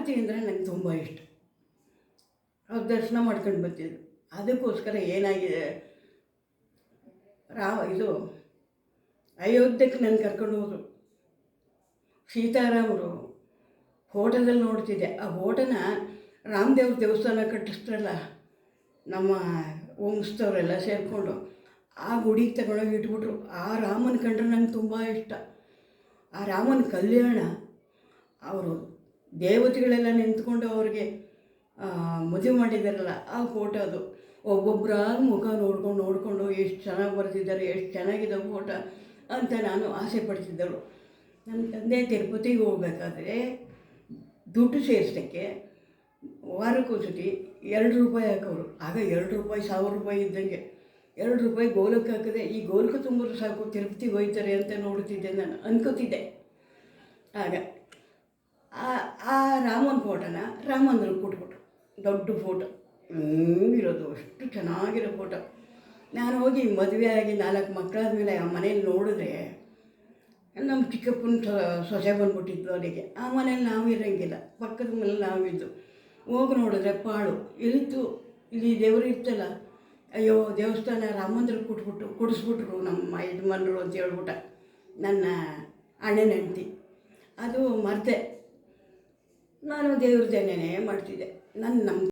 ಆರತಿ ಅಂದರೆ ನನಗೆ ತುಂಬ ಇಷ್ಟ. ಅವ್ರು ದರ್ಶನ ಮಾಡ್ಕೊಂಡು ಬರ್ತಿದ್ರು. ಅದಕ್ಕೋಸ್ಕರ ಏನಾಗಿದೆ, ಇದು ಅಯೋಧ್ಯಕ್ಕೆ ನನ್ನ ಕರ್ಕೊಂಡು ಹೋದರು. ಸೀತಾರಾಮರು ಫೋಟೋದಲ್ಲಿ ನೋಡ್ತಿದ್ದೆ. ಆ ಫೋಟೋನ ರಾಮದೇವ್ರ ದೇವಸ್ಥಾನ ಕಟ್ಟಿಸ್ತಾರಲ್ಲ ನಮ್ಮ ವಂಶದವರೆಲ್ಲ ಸೇರಿಕೊಂಡು, ಆ ಗುಡಿಗೆ ತಗೊಂಡೋಗಿ ಇಟ್ಬಿಟ್ರು. ಆ ರಾಮನ ಕಂಡ್ರೆ ನಂಗೆ ತುಂಬ ಇಷ್ಟ. ಆ ರಾಮನ ಕಲ್ಯಾಣ, ಅವರು ದೇವತೆಗಳೆಲ್ಲ ನಿಂತ್ಕೊಂಡು ಅವ್ರಿಗೆ ಮದುವೆ ಮಾಡಿದಾರಲ್ಲ ಆ ಫೋಟೋ, ಅದು ಒಬ್ಬೊಬ್ಬರಾಗ ಮುಖ ನೋಡಿಕೊಂಡು ಎಷ್ಟು ಚೆನ್ನಾಗಿ ಬರೆದಿದ್ದಾರೆ, ಎಷ್ಟು ಚೆನ್ನಾಗಿದೆ ಫೋಟೋ ಅಂತ ನಾನು ಆಸೆ ಪಡ್ತಿದ್ದಳು. ನನ್ನ ತಂದೆ ತಿರುಪತಿಗೆ ಹೋಗ್ಬೇಕಾದ್ರೆ ದುಡ್ಡು ಸೇರಿಸೋಕ್ಕೆ ವಾರಕ್ಕೊಂದ್ಸತಿ 2 ರೂಪಾಯಿ ಹಾಕೋರು. ಆಗ 2 ರೂಪಾಯಿ 1000 ರೂಪಾಯಿ ಇದ್ದಂಗೆ. 2 ರೂಪಾಯಿ ಗೋಲಕ್ಕೆ ಹಾಕಿದೆ. ಈ ಗೋಲಕ್ಕೆ ತುಂಬಿದ್ರು ಸಾಕು, ತಿರುಪತಿಗೆ ಹೋಯ್ತಾರೆ ಅಂತ ನೋಡ್ತಿದ್ದೆ, ನಾನು ಅನ್ಕೋತಿದ್ದೆ. ಆಗ ಆ ರಾಮನ ಫೋಟೋನ ರಾಮಂದ್ರಿಗೆ ಕೊಟ್ಬಿಟ್ರು. ದೊಡ್ಡ ಫೋಟೋ ಇರೋದು, ಅಷ್ಟು ಚೆನ್ನಾಗಿರೋ ಫೋಟೋ. ನಾನು ಹೋಗಿ ಮದುವೆ ಆಗಿ 4 ಮಕ್ಕಳಾದ್ಮೇಲೆ ಆ ಮನೇಲಿ ನೋಡಿದ್ರೆ, ನಮ್ಮ ಚಿಕ್ಕಪ್ಪನ ಸೊಸೆ ಬಂದ್ಬಿಟ್ಟಿದ್ದು ಅಲ್ಲಿಗೆ. ಆ ಮನೇಲಿ ನಾವು ಇರೋಂಗಿಲ್ಲ, ಪಕ್ಕದ ಮನೇಲಿ ನಾವಿದ್ದು. ಹೋಗಿ ನೋಡಿದ್ರೆ ಪಾಳು ಎಲ್ಲಿತ್ತು, ಇಲ್ಲಿ ದೇವರು ಇರ್ತಲ್ಲ. ಅಯ್ಯೋ, ದೇವಸ್ಥಾನ ರಾಮಂದ್ರಿಗೆ ಕುಡಿಸ್ಬಿಟ್ರು ನಮ್ಮ ಯಜಮಾನರು ಅಂತ ಹೇಳ್ಬಿಟ್ಟ ನನ್ನ ಅಣ್ಣನ ಹೆಂಡತಿ. ಅದು ಮರೆತೆ ನಾನು ದೇವ್ರದ್ದೇನೇ ಮಾಡ್ತಿದ್ದೆ. ನಮ್ಮ